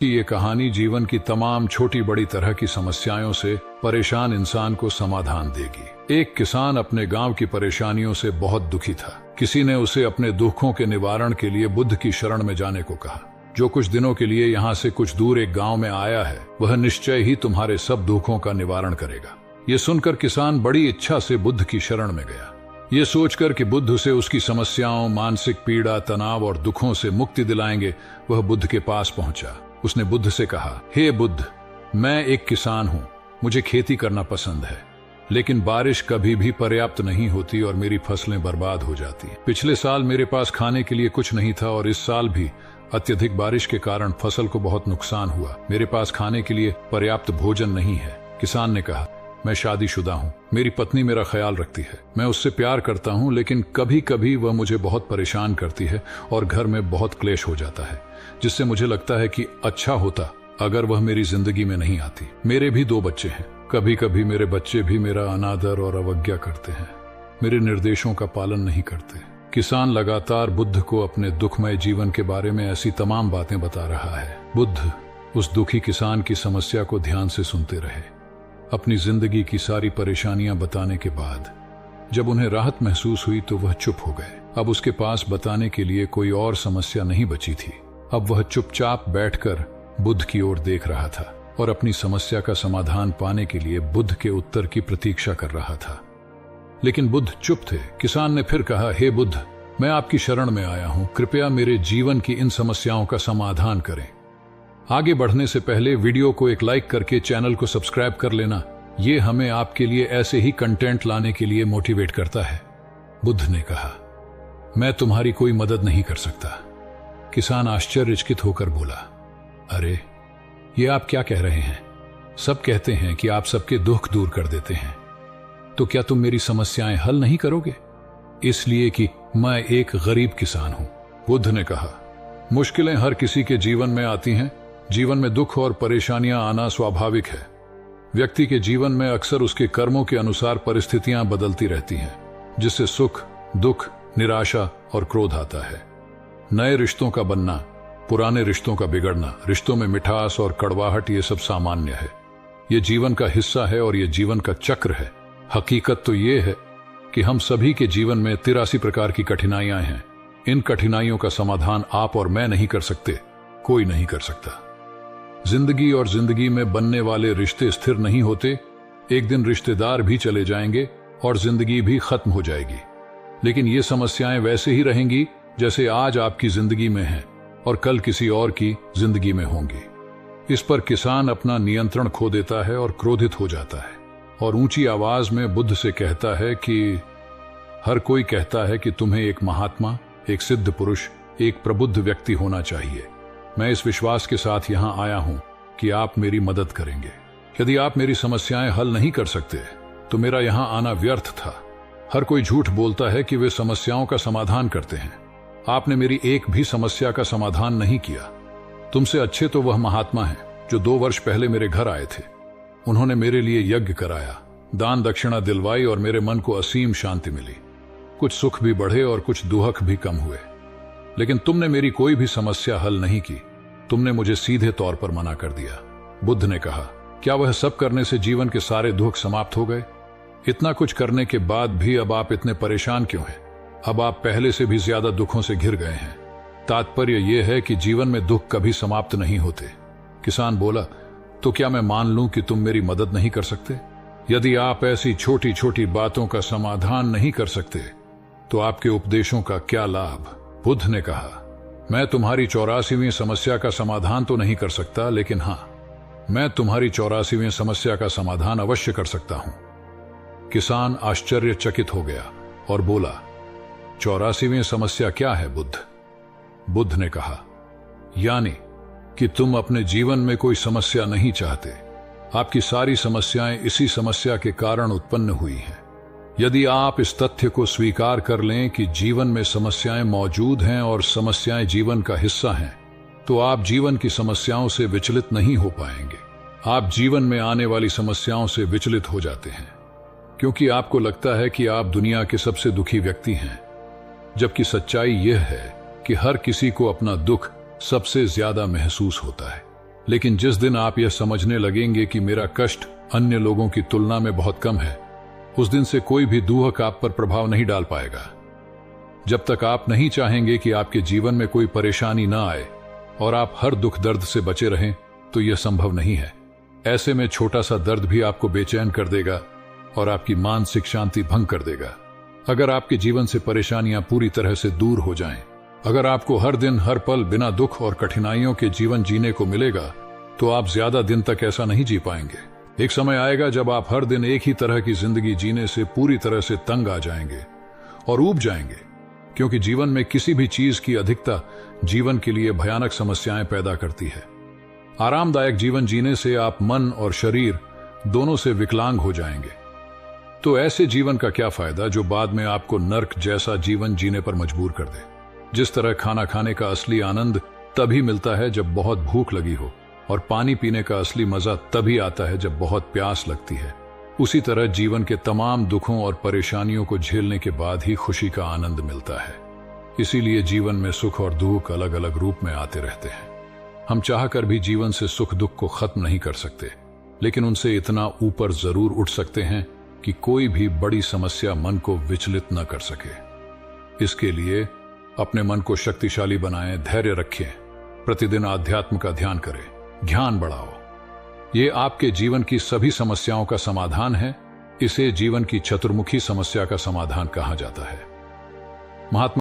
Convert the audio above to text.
कि ये कहानी जीवन की तमाम छोटी बड़ी तरह की समस्याओं से परेशान इंसान को समाधान देगी। एक किसान अपने गांव की परेशानियों से बहुत दुखी था। किसी ने उसे अपने दुखों के निवारण के लिए बुद्ध की शरण में जाने को कहा। जो कुछ दिनों के लिए यहाँ से कुछ दूर एक गांव में आया है, वह निश्चय ही तुम्हारे सब दुखों का निवारण करेगा। ये सुनकर किसान बड़ी इच्छा से बुद्ध की शरण में गया। ये सोचकर कि बुद्ध उसे उसकी समस्याओं, मानसिक पीड़ा, तनाव और दुखों से मुक्ति दिलाएंगे, वह बुद्ध के पास पहुंचा। उसने बुद्ध से कहा, हे बुद्ध, मैं एक किसान हूँ, मुझे खेती करना पसंद है, लेकिन बारिश कभी भी पर्याप्त नहीं होती और मेरी फसलें बर्बाद हो जाती हैं। पिछले साल मेरे पास खाने के लिए कुछ नहीं था और इस साल भी अत्यधिक बारिश के कारण फसल को बहुत नुकसान हुआ। मेरे पास खाने के लिए पर्याप्त भोजन नहीं है। किसान ने कहा, मैं शादीशुदा हूँ, मेरी पत्नी मेरा ख्याल रखती है, मैं उससे प्यार करता हूँ, लेकिन कभी कभी वह मुझे बहुत परेशान करती है और घर में बहुत क्लेश हो जाता है, जिससे मुझे लगता है कि अच्छा होता अगर वह मेरी जिंदगी में नहीं आती। मेरे भी 2 बच्चे हैं। कभी कभी मेरे बच्चे भी मेरा अनादर और अवज्ञा करते हैं, मेरे निर्देशों का पालन नहीं करते। किसान लगातार बुद्ध को अपने दुखमय जीवन के बारे में ऐसी तमाम बातें बता रहा है। बुद्ध उस दुखी किसान की समस्या को ध्यान से सुनते रहे। अपनी जिंदगी की सारी परेशानियां बताने के बाद जब उन्हें राहत महसूस हुई तो वह चुप हो गए। अब उसके पास बताने के लिए कोई और समस्या नहीं बची थी। अब वह चुपचाप बैठकर बुद्ध की ओर देख रहा था और अपनी समस्या का समाधान पाने के लिए बुद्ध के उत्तर की प्रतीक्षा कर रहा था। लेकिन बुद्ध चुप थे। किसान ने फिर कहा, हे बुद्ध, मैं आपकी शरण में आया हूं, कृपया मेरे जीवन की इन समस्याओं का समाधान करें। आगे बढ़ने से पहले वीडियो को एक लाइक करके चैनल को सब्सक्राइब कर लेना, ये हमें आपके लिए ऐसे ही कंटेंट लाने के लिए मोटिवेट करता है। बुद्ध ने कहा, मैं तुम्हारी कोई मदद नहीं कर सकता। किसान आश्चर्यचकित होकर बोला, अरे, ये आप क्या कह रहे हैं? सब कहते हैं कि आप सबके दुख दूर कर देते हैं, तो क्या तुम मेरी समस्याएं हल नहीं करोगे? इसलिए कि मैं एक गरीब किसान हूं। बुद्ध ने कहा, मुश्किलें हर किसी के जीवन में आती हैं। जीवन में दुख और परेशानियां आना स्वाभाविक है। व्यक्ति के जीवन में अक्सर उसके कर्मों के अनुसार परिस्थितियां बदलती रहती हैं, जिससे सुख, दुख, निराशा और क्रोध आता है। नए रिश्तों का बनना, पुराने रिश्तों का बिगड़ना, रिश्तों में मिठास और कड़वाहट, ये सब सामान्य है। ये जीवन का हिस्सा है और ये जीवन का चक्र है। हकीकत तो ये है कि हम सभी के जीवन में 83 प्रकार की कठिनाइयां हैं। इन कठिनाइयों का समाधान आप और मैं नहीं कर सकते, कोई नहीं कर सकता। जिंदगी और जिंदगी में बनने वाले रिश्ते स्थिर नहीं होते। एक दिन रिश्तेदार भी चले जाएंगे और जिंदगी भी खत्म हो जाएगी, लेकिन ये समस्याएं वैसे ही रहेंगी जैसे आज आपकी जिंदगी में हैं और कल किसी और की जिंदगी में होंगी। इस पर किसान अपना नियंत्रण खो देता है और क्रोधित हो जाता है और ऊंची आवाज में बुद्ध से कहता है कि हर कोई कहता है कि तुम्हें एक महात्मा, एक सिद्ध पुरुष, एक प्रबुद्ध व्यक्ति होना चाहिए। मैं इस विश्वास के साथ यहां आया हूं कि आप मेरी मदद करेंगे। यदि आप मेरी समस्याएं हल नहीं कर सकते तो मेरा यहां आना व्यर्थ था। हर कोई झूठ बोलता है कि वे समस्याओं का समाधान करते हैं। आपने मेरी एक भी समस्या का समाधान नहीं किया। तुमसे अच्छे तो वह महात्मा हैं जो 2 वर्ष पहले मेरे घर आए थे। उन्होंने मेरे लिए यज्ञ कराया, दान दक्षिणा दिलवाई और मेरे मन को असीम शांति मिली। कुछ सुख भी बढ़े और कुछ दुख भी कम हुए, लेकिन तुमने मेरी कोई भी समस्या हल नहीं की। तुमने मुझे सीधे तौर पर मना कर दिया। बुद्ध ने कहा, क्या वह सब करने से जीवन के सारे दुख समाप्त हो गए? इतना कुछ करने के बाद भी अब आप इतने परेशान क्यों हैं? अब आप पहले से भी ज्यादा दुखों से घिर गए हैं। तात्पर्य यह है कि जीवन में दुख कभी समाप्त नहीं होते। किसान बोला, तो क्या मैं मान लूं कि तुम मेरी मदद नहीं कर सकते? यदि आप ऐसी छोटी छोटी बातों का समाधान नहीं कर सकते तो आपके उपदेशों का क्या लाभ? बुद्ध ने कहा, मैं तुम्हारी 84वीं समस्या का समाधान तो नहीं कर सकता, लेकिन हां, मैं तुम्हारी 84वीं समस्या का समाधान अवश्य कर सकता हूं। किसान आश्चर्यचकित हो गया और बोला, 84वीं समस्या क्या है बुद्ध? बुद्ध ने कहा, यानी कि तुम अपने जीवन में कोई समस्या नहीं चाहते। आपकी सारी समस्याएं इसी समस्या के कारण उत्पन्न हुई हैं। यदि आप इस तथ्य को स्वीकार कर लें कि जीवन में समस्याएं मौजूद हैं और समस्याएं जीवन का हिस्सा हैं, तो आप जीवन की समस्याओं से विचलित नहीं हो पाएंगे। आप जीवन में आने वाली समस्याओं से विचलित हो जाते हैं क्योंकि आपको लगता है कि आप दुनिया के सबसे दुखी व्यक्ति हैं, जबकि सच्चाई यह है कि हर किसी को अपना दुख सबसे ज्यादा महसूस होता है। लेकिन जिस दिन आप यह समझने लगेंगे कि मेरा कष्ट अन्य लोगों की तुलना में बहुत कम है, उस दिन से कोई भी दुख आप पर प्रभाव नहीं डाल पाएगा। जब तक आप नहीं चाहेंगे कि आपके जीवन में कोई परेशानी ना आए और आप हर दुख दर्द से बचे रहें, तो यह संभव नहीं है। ऐसे में छोटा सा दर्द भी आपको बेचैन कर देगा और आपकी मानसिक शांति भंग कर देगा। अगर आपके जीवन से परेशानियां पूरी तरह से दूर हो जाएं, अगर आपको हर दिन हर पल बिना दुख और कठिनाइयों के जीवन जीने को मिलेगा, तो आप ज्यादा दिन तक ऐसा नहीं जी पाएंगे। एक समय आएगा जब आप हर दिन एक ही तरह की जिंदगी जीने से पूरी तरह से तंग आ जाएंगे और ऊब जाएंगे, क्योंकि जीवन में किसी भी चीज की अधिकता जीवन के लिए भयानक समस्याएं पैदा करती है। आरामदायक जीवन जीने से आप मन और शरीर दोनों से विकलांग हो जाएंगे। तो ऐसे जीवन का क्या फायदा जो बाद में आपको नर्क जैसा जीवन जीने पर मजबूर कर दे। जिस तरह खाना खाने का असली आनंद तभी मिलता है जब बहुत भूख लगी हो, और पानी पीने का असली मजा तभी आता है जब बहुत प्यास लगती है, उसी तरह जीवन के तमाम दुखों और परेशानियों को झेलने के बाद ही खुशी का आनंद मिलता है। इसीलिए जीवन में सुख और दुख अलग अलग रूप में आते रहते हैं। हम चाहकर भी जीवन से सुख दुख को खत्म नहीं कर सकते, लेकिन उनसे इतना ऊपर जरूर उठ सकते हैं कि कोई भी बड़ी समस्या मन को विचलित न कर सके। इसके लिए अपने मन को शक्तिशाली बनाएं, धैर्य रखें, प्रतिदिन आध्यात्म का ध्यान करें, ज्ञान बढ़ाओ। ये आपके जीवन की सभी समस्याओं का समाधान है। इसे जीवन की चतुर्मुखी समस्या का समाधान कहा जाता है। महात्मा